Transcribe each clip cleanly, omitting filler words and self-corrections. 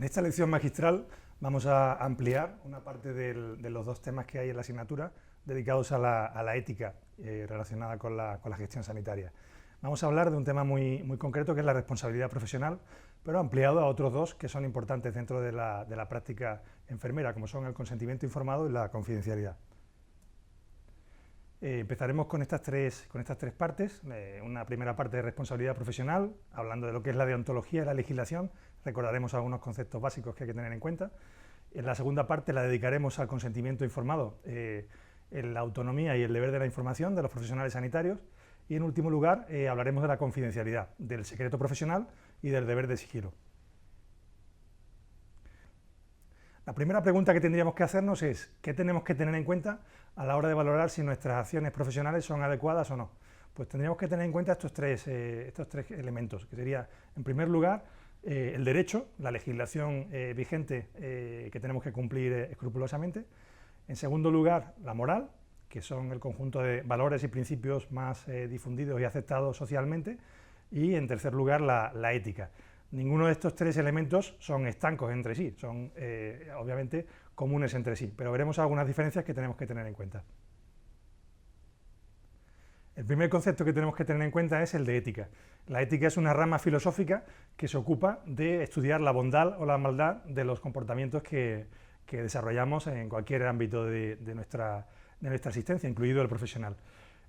En esta lección magistral vamos a ampliar una parte de los dos temas que hay en la asignatura dedicados a la ética relacionada con la gestión sanitaria. Vamos a hablar de un tema muy concreto que es la responsabilidad profesional, pero ampliado a otros dos que son importantes dentro de la práctica enfermera, como son el consentimiento informado y la confidencialidad. Empezaremos con estas tres partes. Una primera parte de responsabilidad profesional, hablando de lo que es la deontología y la legislación. Recordaremos algunos conceptos básicos que hay que tener en cuenta. En la segunda parte la dedicaremos al consentimiento informado, en la autonomía y el deber de la información de los profesionales sanitarios. Y en último lugar hablaremos de la confidencialidad, del secreto profesional y del deber de sigilo. La primera pregunta que tendríamos que hacernos es ¿qué tenemos que tener en cuenta a la hora de valorar si nuestras acciones profesionales son adecuadas o no? Pues tendríamos que tener en cuenta estos tres elementos, que sería, en primer lugar, el derecho, la legislación vigente que tenemos que cumplir escrupulosamente. En segundo lugar, la moral, que son el conjunto de valores y principios más difundidos y aceptados socialmente. Y, en tercer lugar, la ética. Ninguno de estos tres elementos son estancos entre sí, son obviamente comunes entre sí, pero veremos algunas diferencias que tenemos que tener en cuenta. El primer concepto que tenemos que tener en cuenta es el de ética. La ética es una rama filosófica que se ocupa de estudiar la bondad o la maldad de los comportamientos que desarrollamos en cualquier ámbito de nuestra existencia, incluido el profesional.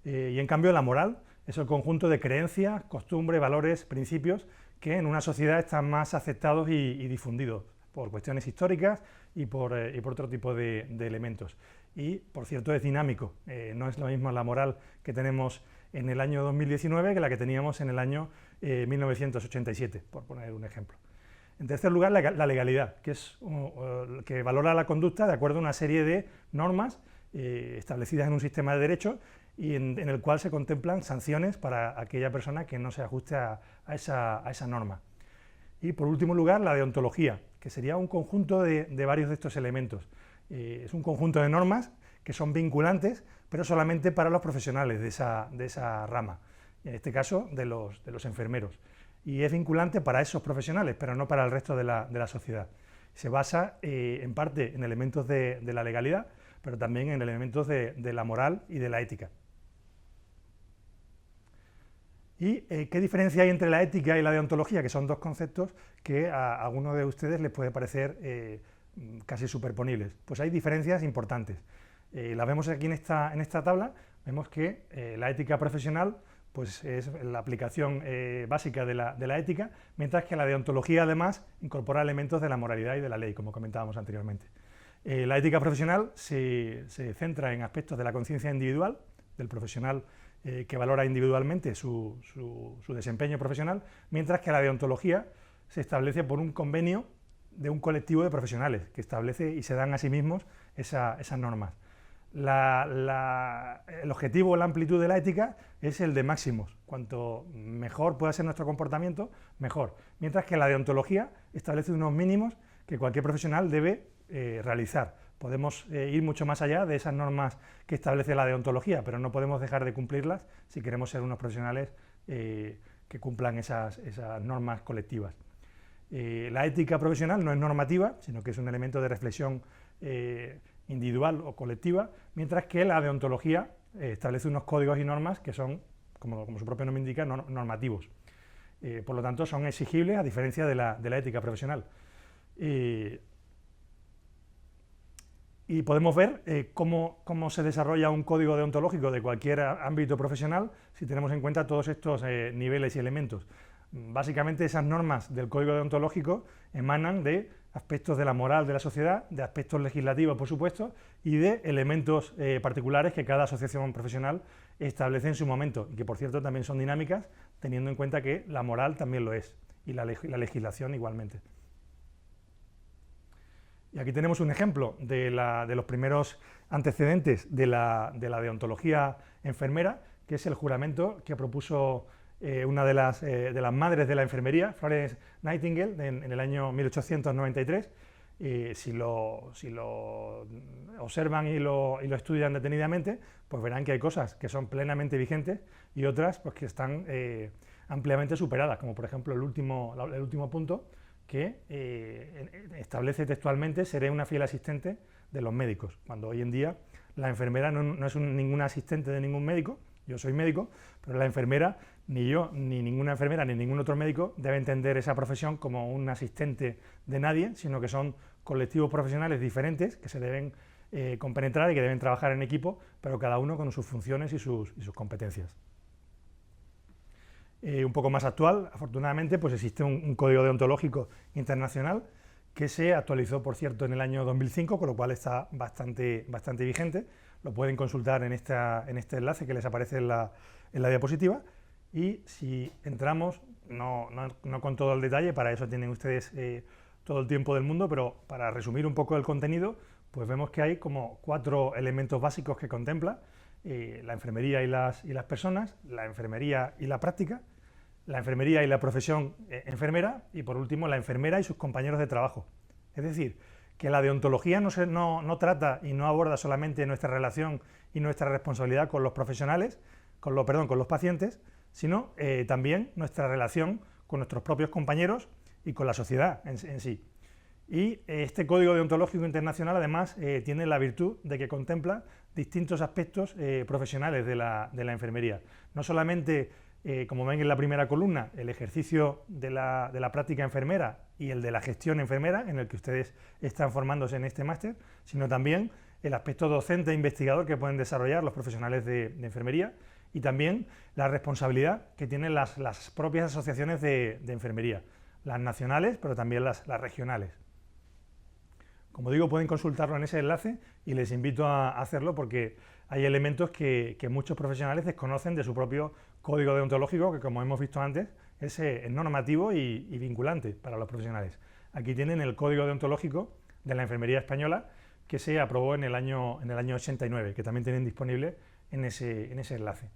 Y en cambio la moral es el conjunto de creencias, costumbres, valores, principios que en una sociedad están más aceptados y difundidos por cuestiones históricas y por otro tipo de elementos. Y, por cierto, es dinámico. No es lo mismo la moral que tenemos en el año 2019 que la que teníamos en el año 1987, por poner un ejemplo. En tercer lugar, la legalidad, que es que valora la conducta de acuerdo a una serie de normas establecidas en un sistema de derecho y en el cual se contemplan sanciones para aquella persona que no se ajuste a esa norma. Y por último lugar, la deontología, que sería un conjunto de varios de estos elementos. Es un conjunto de normas que son vinculantes, pero solamente para los profesionales de esa rama, en este caso de los enfermeros. Y es vinculante para esos profesionales, pero no para el resto de la sociedad. Se basa en parte en elementos de la legalidad, pero también en elementos de la moral y de la ética. ¿Y qué diferencia hay entre la ética y la deontología? Que son dos conceptos que a algunos de ustedes les puede parecer casi superponibles. Pues hay diferencias importantes. Las vemos aquí en esta tabla. Vemos que la ética profesional pues es la aplicación básica de la ética, mientras que la deontología además incorpora elementos de la moralidad y de la ley, como comentábamos anteriormente. La ética profesional se centra en aspectos de la conciencia individual, del profesional que valora individualmente su desempeño profesional, mientras que la deontología se establece por un convenio de un colectivo de profesionales que establece y se dan a sí mismos esas normas. El objetivo o la amplitud de la ética es el de máximos. Cuanto mejor pueda ser nuestro comportamiento, mejor. Mientras que la deontología establece unos mínimos que cualquier profesional debe realizar. Podemos ir mucho más allá de esas normas que establece la deontología, pero no podemos dejar de cumplirlas si queremos ser unos profesionales que cumplan esas normas colectivas. La ética profesional no es normativa, sino que es un elemento de reflexión individual o colectiva, mientras que la deontología establece unos códigos y normas que son, como su propio nombre indica, normativos. Por lo tanto, son exigibles a diferencia de la ética profesional. Y podemos ver cómo se desarrolla un código deontológico de cualquier ámbito profesional si tenemos en cuenta todos estos niveles y elementos. Básicamente esas normas del código deontológico emanan de aspectos de la moral de la sociedad, de aspectos legislativos, por supuesto, y de elementos particulares que cada asociación profesional establece en su momento, y que por cierto también son dinámicas, teniendo en cuenta que la moral también lo es, y la legislación igualmente. Y aquí tenemos un ejemplo de los primeros antecedentes de la deontología enfermera, que es el juramento que propuso una de las madres de la enfermería, Florence Nightingale, en el año 1893. Si lo observan y lo estudian detenidamente, pues verán que hay cosas que son plenamente vigentes y otras pues, que están ampliamente superadas, como por ejemplo el último punto, que establece textualmente: seré una fiel asistente de los médicos, cuando hoy en día la enfermera no es ninguna asistente de ningún médico. Yo soy médico, pero la enfermera, ni yo, ni ninguna enfermera, ni ningún otro médico debe entender esa profesión como un asistente de nadie, sino que son colectivos profesionales diferentes que se deben compenetrar y que deben trabajar en equipo, pero cada uno con sus funciones y sus competencias. Un poco más actual, afortunadamente, pues existe un código deontológico internacional que se actualizó, por cierto, en el año 2005, con lo cual está bastante vigente. Lo pueden consultar en este enlace que les aparece en la diapositiva. Y si entramos, no con todo el detalle, para eso tienen ustedes todo el tiempo del mundo, pero para resumir un poco el contenido, pues vemos que hay como 4 elementos básicos que contempla: la enfermería y las personas, la enfermería y la práctica, la enfermería y la profesión enfermera, y por último la enfermera y sus compañeros de trabajo. Es decir, que la deontología no trata y no aborda solamente nuestra relación y nuestra responsabilidad con los profesionales, con los pacientes, sino también nuestra relación con nuestros propios compañeros y con la sociedad en sí. Y este Código Deontológico Internacional además tiene la virtud de que contempla distintos aspectos profesionales de la enfermería. No solamente, como ven en la primera columna, el ejercicio de la práctica enfermera y el de la gestión enfermera, en el que ustedes están formándose en este máster, sino también el aspecto docente e investigador que pueden desarrollar los profesionales de enfermería, y también la responsabilidad que tienen las propias asociaciones de enfermería, las nacionales, pero también las regionales. Como digo, pueden consultarlo en ese enlace y les invito a hacerlo, porque hay elementos que muchos profesionales desconocen de su propio código deontológico, que, como hemos visto antes, es normativo y vinculante para los profesionales. Aquí tienen el Código Deontológico de la Enfermería Española, que se aprobó en el año 89, que también tienen disponible en ese enlace.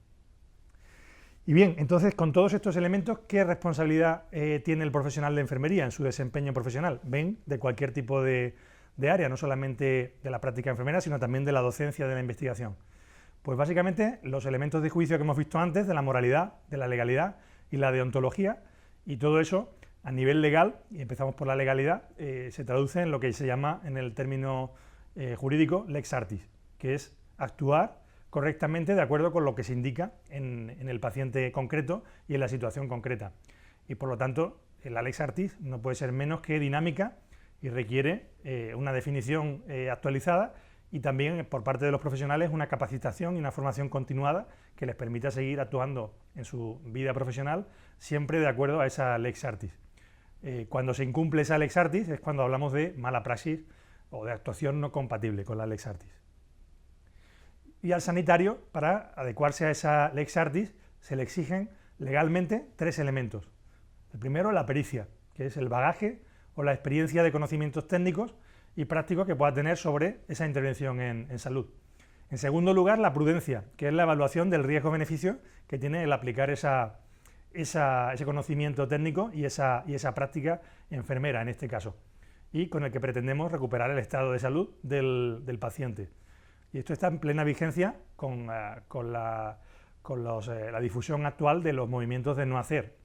Y bien, entonces, con todos estos elementos, ¿qué responsabilidad tiene el profesional de enfermería en su desempeño profesional? Ven, de cualquier tipo de área, no solamente de la práctica enfermera, sino también de la docencia, de la investigación. Pues básicamente los elementos de juicio que hemos visto antes, de la moralidad, de la legalidad y la deontología, y todo eso a nivel legal, y empezamos por la legalidad, se traduce en lo que se llama, en el término jurídico, lex artis, que es actuar correctamente de acuerdo con lo que se indica en el paciente concreto y en la situación concreta. Y por lo tanto, la lex artis no puede ser menos que dinámica y requiere una definición actualizada, y también por parte de los profesionales una capacitación y una formación continuada que les permita seguir actuando en su vida profesional siempre de acuerdo a esa lex artis. Cuando se incumple esa lex artis es cuando hablamos de mala praxis o de actuación no compatible con la lex artis. Y al sanitario, para adecuarse a esa lex artis, se le exigen legalmente 3 elementos. El primero, la pericia, que es el bagaje o la experiencia de conocimientos técnicos y prácticos que pueda tener sobre esa intervención en salud. En segundo lugar, la prudencia, que es la evaluación del riesgo-beneficio que tiene el aplicar ese conocimiento técnico y esa práctica enfermera, en este caso, y con el que pretendemos recuperar el estado de salud del paciente. Y esto está en plena vigencia con la difusión actual de los movimientos de no hacer.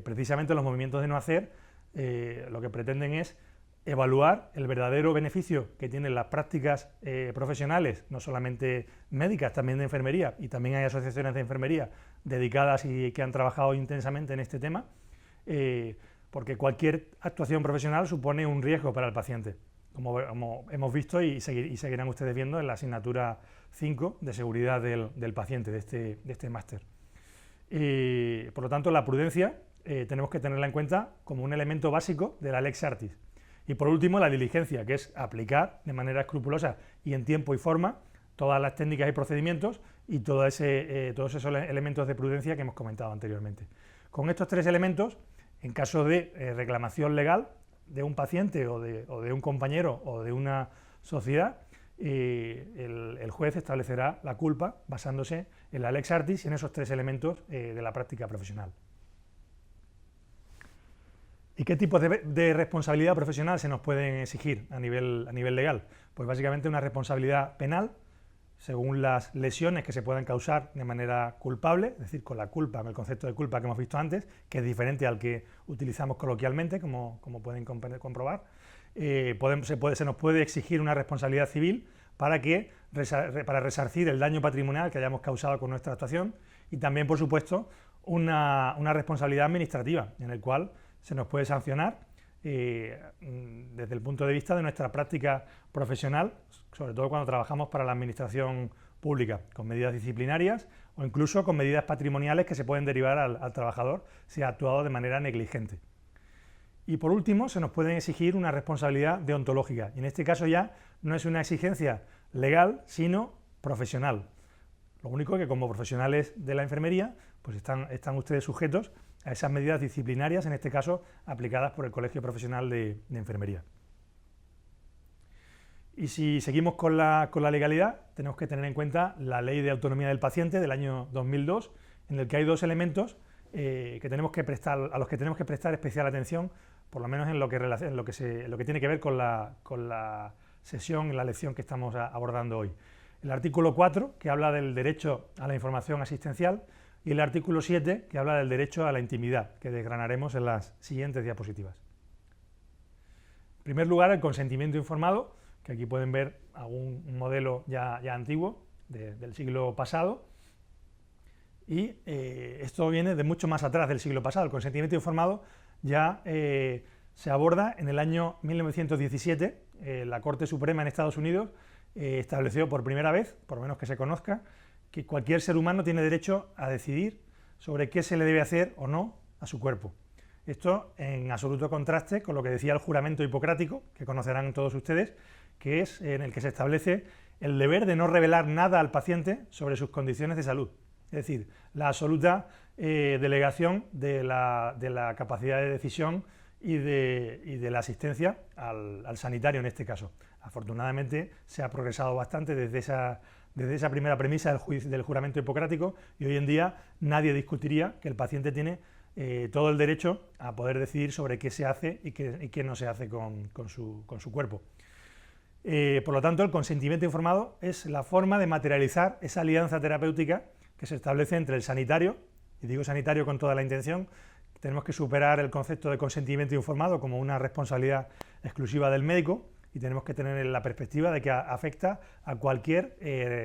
Precisamente los movimientos de no hacer lo que pretenden es evaluar el verdadero beneficio que tienen las prácticas profesionales, no solamente médicas, también de enfermería, y también hay asociaciones de enfermería dedicadas y que han trabajado intensamente en este tema, porque cualquier actuación profesional supone un riesgo para el paciente, como hemos visto y seguirán ustedes viendo en la asignatura 5 de seguridad del paciente de este máster. Por lo tanto, la prudencia tenemos que tenerla en cuenta como un elemento básico de la lex artis. Y por último, la diligencia, que es aplicar de manera escrupulosa y en tiempo y forma todas las técnicas y procedimientos y todos esos elementos de prudencia que hemos comentado anteriormente. Con estos 3 elementos, en caso de reclamación legal de un paciente o de un compañero o de una sociedad, el juez establecerá la culpa basándose en la lex artis y en esos 3 elementos de la práctica profesional. ¿Y qué tipos de responsabilidad profesional se nos pueden exigir a nivel legal? Pues básicamente una responsabilidad penal, según las lesiones que se puedan causar de manera culpable, es decir, con la culpa, con el concepto de culpa que hemos visto antes, que es diferente al que utilizamos coloquialmente, como pueden comprobar. Se nos puede exigir una responsabilidad civil para resarcir el daño patrimonial que hayamos causado con nuestra actuación, y también, por supuesto, una responsabilidad administrativa, en el cual se nos puede sancionar desde el punto de vista de nuestra práctica profesional, sobre todo cuando trabajamos para la administración pública, con medidas disciplinarias o incluso con medidas patrimoniales que se pueden derivar al trabajador si ha actuado de manera negligente. Y por último, se nos puede exigir una responsabilidad deontológica, y en este caso ya no es una exigencia legal, sino profesional. Lo único que como profesionales de la enfermería, pues están ustedes sujetos a esas medidas disciplinarias, en este caso aplicadas por el Colegio Profesional de Enfermería. Y si seguimos con la legalidad, tenemos que tener en cuenta la Ley de Autonomía del Paciente del año 2002, en el que hay dos elementos a los que tenemos que prestar especial atención, por lo menos en lo que tiene que ver con la sesión, la lección que estamos abordando hoy. El artículo 4, que habla del derecho a la información asistencial, y el artículo 7, que habla del derecho a la intimidad, que desgranaremos en las siguientes diapositivas. En primer lugar, el consentimiento informado, que aquí pueden ver un modelo ya antiguo, del siglo pasado, y esto viene de mucho más atrás del siglo pasado. El consentimiento informado ya se aborda en el año 1917, la Corte Suprema en Estados Unidos estableció por primera vez, por lo menos que se conozca, que cualquier ser humano tiene derecho a decidir sobre qué se le debe hacer o no a su cuerpo. Esto en absoluto contraste con lo que decía el juramento hipocrático, que conocerán todos ustedes, que es en el que se establece el deber de no revelar nada al paciente sobre sus condiciones de salud. Es decir, la absoluta delegación de la capacidad de decisión y de la asistencia al sanitario en este caso. Afortunadamente se ha progresado bastante desde esa primera premisa del juramento hipocrático, y hoy en día nadie discutiría que el paciente tiene todo el derecho a poder decidir sobre qué se hace y qué no se hace con su cuerpo. Por lo tanto, el consentimiento informado es la forma de materializar esa alianza terapéutica que se establece entre el sanitario, y digo sanitario con toda la intención. Tenemos que superar el concepto de consentimiento informado como una responsabilidad exclusiva del médico, y tenemos que tener la perspectiva de que afecta a cualquier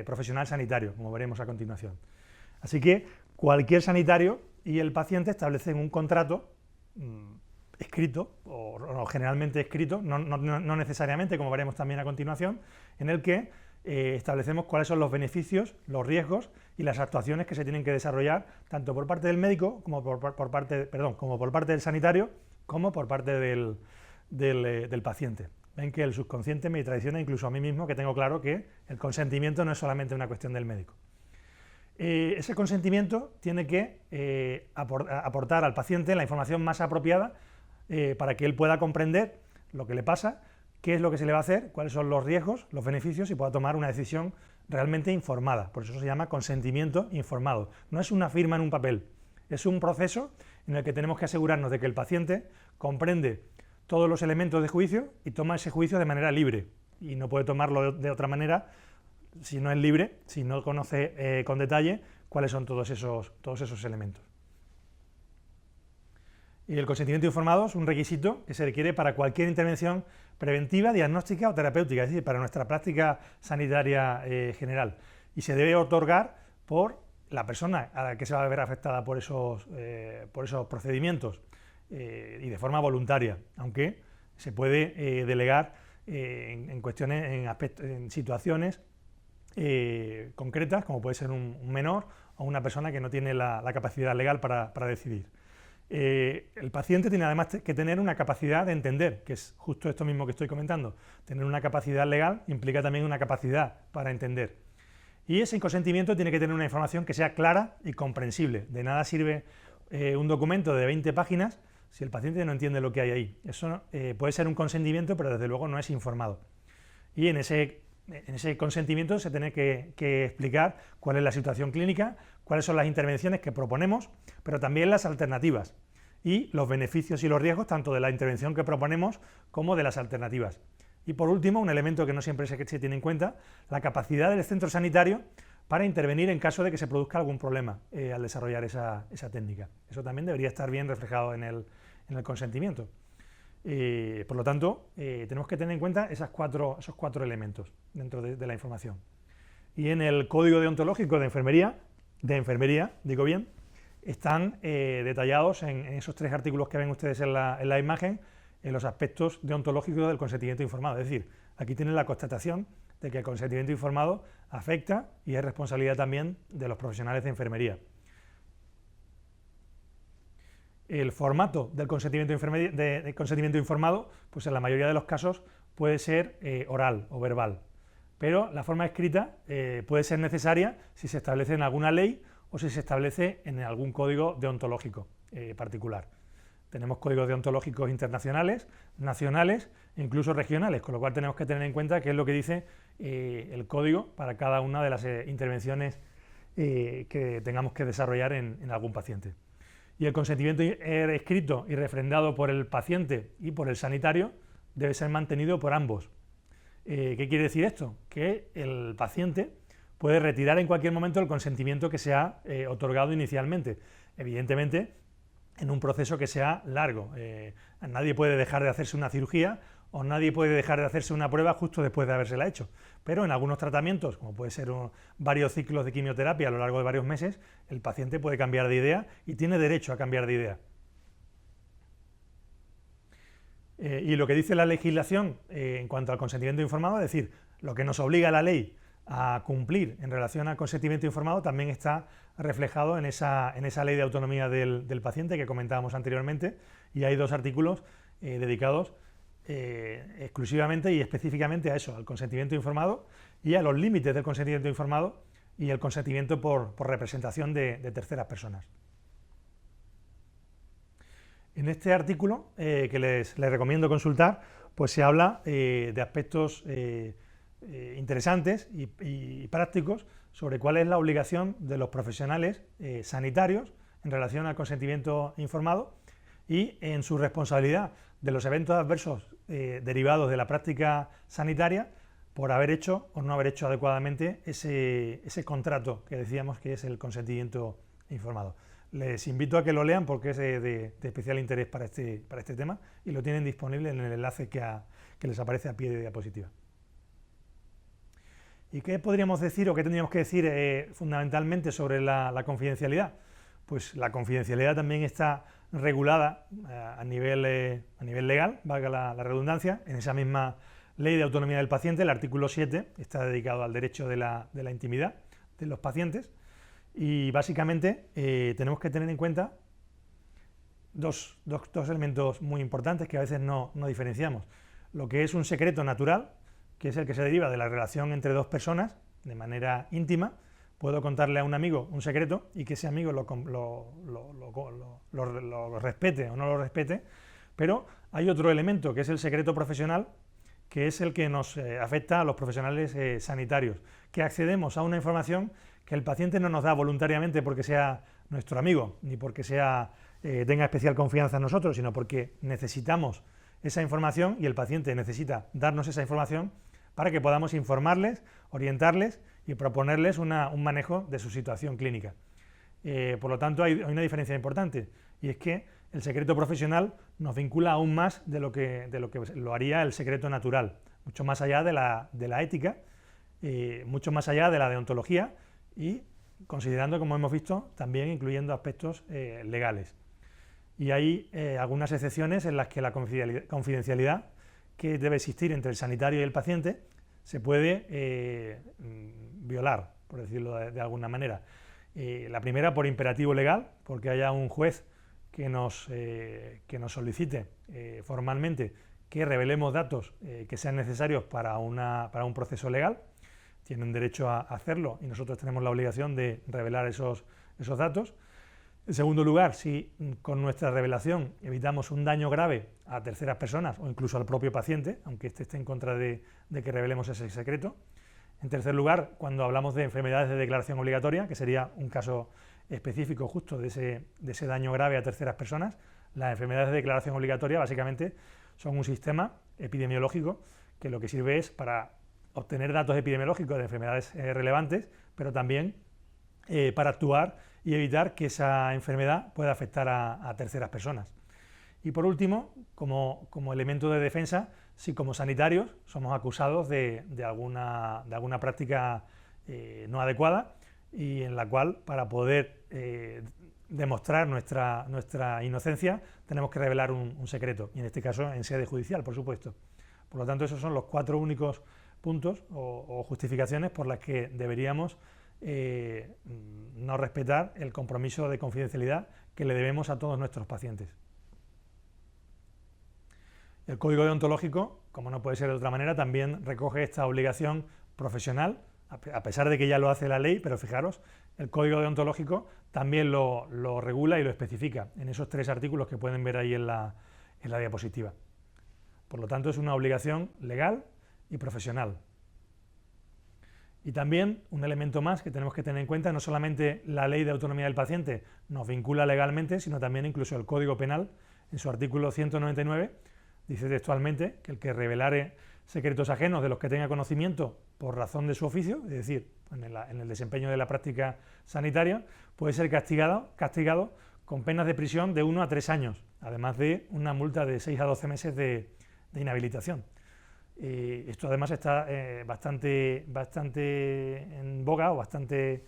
profesional sanitario, como veremos a continuación. Así que cualquier sanitario y el paciente establecen un contrato escrito, o generalmente escrito, no necesariamente, como veremos también a continuación, en el que establecemos cuáles son los beneficios, los riesgos y las actuaciones que se tienen que desarrollar tanto por parte del médico como por parte del sanitario, como por parte del paciente. Ven que el subconsciente me traiciona incluso a mí mismo, que tengo claro que el consentimiento no es solamente una cuestión del médico. Ese consentimiento tiene que aportar al paciente la información más apropiada para que él pueda comprender lo que le pasa, qué es lo que se le va a hacer, cuáles son los riesgos, los beneficios, y pueda tomar una decisión realmente informada. Por eso se llama consentimiento informado. No es una firma en un papel, es un proceso en el que tenemos que asegurarnos de que el paciente comprende todos los elementos de juicio y toma ese juicio de manera libre, y no puede tomarlo de otra manera si no es libre, si no conoce con detalle cuáles son todos esos elementos. Y el consentimiento informado es un requisito que se requiere para cualquier intervención preventiva, diagnóstica o terapéutica, es decir, para nuestra práctica sanitaria general, y se debe otorgar por la persona a la que se va a ver afectada por esos procedimientos, y de forma voluntaria, aunque se puede delegar en situaciones concretas, como puede ser un menor o una persona que no tiene la capacidad legal para decidir. El paciente tiene además que tener una capacidad de entender, que es justo esto mismo que estoy comentando. Tener una capacidad legal implica también una capacidad para entender. Y ese consentimiento tiene que tener una información que sea clara y comprensible. De nada sirve un documento de 20 páginas si el paciente no entiende lo que hay ahí. Eso puede ser un consentimiento, pero desde luego no es informado. Y en ese consentimiento se tiene que explicar cuál es la situación clínica, cuáles son las intervenciones que proponemos, pero también las alternativas y los beneficios y los riesgos tanto de la intervención que proponemos como de las alternativas. Y por último, un elemento que no siempre se tiene en cuenta, la capacidad del centro sanitario para intervenir en caso de que se produzca algún problema al desarrollar esa técnica. Eso también debería estar bien reflejado en el consentimiento. Por lo tanto, tenemos que tener en cuenta esos cuatro elementos dentro de la información. Y en el código deontológico de enfermería, digo bien, están detallados en esos 3 artículos que ven ustedes en la imagen, en los aspectos deontológicos del consentimiento informado. Es decir, aquí tienen la constatación de que el consentimiento informado afecta y es responsabilidad también de los profesionales de enfermería. El formato del consentimiento informado, pues en la mayoría de los casos puede ser oral o verbal, pero la forma escrita puede ser necesaria si se establece en alguna ley o si se establece en algún código deontológico particular. Tenemos códigos deontológicos internacionales, nacionales e incluso regionales, con lo cual tenemos que tener en cuenta qué es lo que dice el código para cada una de las intervenciones que tengamos que desarrollar en algún paciente. Y el consentimiento escrito y refrendado por el paciente y por el sanitario debe ser mantenido por ambos. ¿Qué quiere decir esto? Que el paciente puede retirar en cualquier momento el consentimiento que se ha otorgado inicialmente. Evidentemente, en un proceso que sea largo. Nadie puede dejar de hacerse una cirugía o nadie puede dejar de hacerse una prueba justo después de habérsela hecho. Pero en algunos tratamientos, como puede ser varios ciclos de quimioterapia a lo largo de varios meses, el paciente puede cambiar de idea y tiene derecho a cambiar de idea. Y lo que dice la legislación en cuanto al consentimiento informado, es decir, lo que nos obliga la ley a cumplir en relación al consentimiento informado, también está reflejado en esa ley de autonomía del paciente que comentábamos anteriormente, y hay 2 artículos dedicados exclusivamente y específicamente a eso, al consentimiento informado y a los límites del consentimiento informado y el consentimiento por representación de terceras personas. En este artículo que les recomiendo consultar, pues se habla de aspectos interesantes y prácticos sobre cuál es la obligación de los profesionales sanitarios en relación al consentimiento informado y en su responsabilidad de los eventos adversos derivados de la práctica sanitaria por haber hecho o no haber hecho adecuadamente ese contrato que decíamos que es el consentimiento informado. Les invito a que lo lean porque es de especial interés para este tema y lo tienen disponible en el enlace que les aparece a pie de diapositiva. ¿Y qué podríamos decir o qué tendríamos que decir fundamentalmente sobre la confidencialidad? Pues la confidencialidad también está regulada a nivel legal, valga la redundancia, en esa misma Ley de Autonomía del Paciente. El artículo 7 está dedicado al derecho de la intimidad de los pacientes y básicamente tenemos que tener en cuenta dos elementos muy importantes que a veces no diferenciamos. Lo que es un secreto natural, que es el que se deriva de la relación entre 2 personas de manera íntima. Puedo contarle a un amigo un secreto y que ese amigo lo respete o no lo respete, pero hay otro elemento que es el secreto profesional, que es el que nos afecta a los profesionales sanitarios, que accedemos a una información que el paciente no nos da voluntariamente porque sea nuestro amigo, ni porque tenga especial confianza en nosotros, sino porque necesitamos esa información y el paciente necesita darnos esa información para que podamos informarles, orientarles y proponerles un manejo de su situación clínica. Por lo tanto, hay una diferencia importante, y es que el secreto profesional nos vincula aún más de lo que lo haría el secreto natural, mucho más allá de la ética, mucho más allá de la deontología y considerando, como hemos visto, también incluyendo aspectos legales. Y hay algunas excepciones en las que la confidencialidad que debe existir entre el sanitario y el paciente se puede violar, por decirlo de alguna manera. La primera por imperativo legal, porque haya un juez que nos solicite formalmente que revelemos datos que sean necesarios para un proceso legal. Tienen derecho a hacerlo y nosotros tenemos la obligación de revelar esos datos. En segundo lugar, si con nuestra revelación evitamos un daño grave a terceras personas o incluso al propio paciente, aunque éste esté en contra de que revelemos ese secreto. En tercer lugar, cuando hablamos de enfermedades de declaración obligatoria, que sería un caso específico justo de ese daño grave a terceras personas, las enfermedades de declaración obligatoria básicamente son un sistema epidemiológico que lo que sirve es para obtener datos epidemiológicos de enfermedades relevantes, pero también para actuar y evitar que esa enfermedad pueda afectar a terceras personas. Y por último, como elemento de defensa, si como sanitarios somos acusados de alguna práctica no adecuada, y en la cual, para poder demostrar nuestra inocencia, tenemos que revelar un secreto, y en este caso en sede judicial, por supuesto. Por lo tanto, esos son los 4 únicos puntos o justificaciones por las que deberíamos no respetar el compromiso de confidencialidad que le debemos a todos nuestros pacientes. El Código Deontológico, como no puede ser de otra manera, también recoge esta obligación profesional, a pesar de que ya lo hace la ley, pero fijaros, el Código Deontológico también lo regula y lo especifica en esos 3 artículos que pueden ver ahí en la diapositiva. Por lo tanto, es una obligación legal y profesional. Y también un elemento más que tenemos que tener en cuenta: no solamente la Ley de Autonomía del Paciente nos vincula legalmente, sino también incluso el Código Penal, en su artículo 199, dice textualmente que el que revelare secretos ajenos de los que tenga conocimiento por razón de su oficio, es decir, en el desempeño de la práctica sanitaria, puede ser castigado con penas de prisión de 1 a 3 años, además de una multa de 6 a 12 meses de inhabilitación. Esto además está bastante en boga, o bastante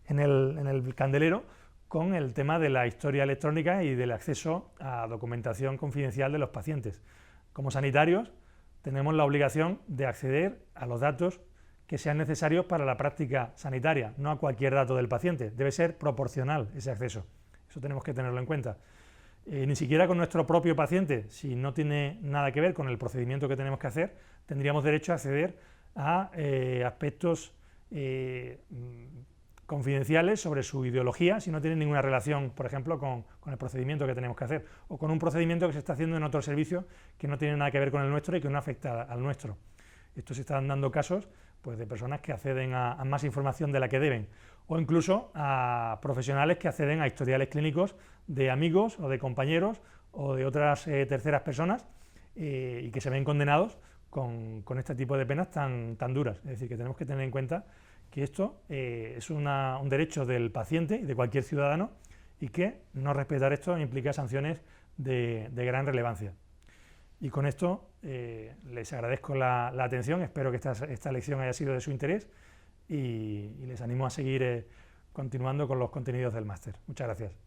en el candelero, con el tema de la historia electrónica y del acceso a documentación confidencial de los pacientes. Como sanitarios tenemos la obligación de acceder a los datos que sean necesarios para la práctica sanitaria, no a cualquier dato del paciente. Debe ser proporcional ese acceso, eso tenemos que tenerlo en cuenta. Ni siquiera con nuestro propio paciente, si no tiene nada que ver con el procedimiento que tenemos que hacer, tendríamos derecho a acceder a aspectos confidenciales sobre su ideología, si no tienen ninguna relación, por ejemplo, con el procedimiento que tenemos que hacer, o con un procedimiento que se está haciendo en otro servicio que no tiene nada que ver con el nuestro y que no afecta al nuestro. Esto se están dando casos, pues, de personas que acceden a más información de la que deben, o incluso a profesionales que acceden a historiales clínicos de amigos o de compañeros o de otras terceras personas, y que se ven condenados con este tipo de penas tan duras. Es decir, que tenemos que tener en cuenta que esto es un derecho del paciente y de cualquier ciudadano, y que no respetar esto implica sanciones de gran relevancia. Y con esto les agradezco la atención, espero que esta lección haya sido de su interés, y les animo a seguir continuando con los contenidos del máster. Muchas gracias.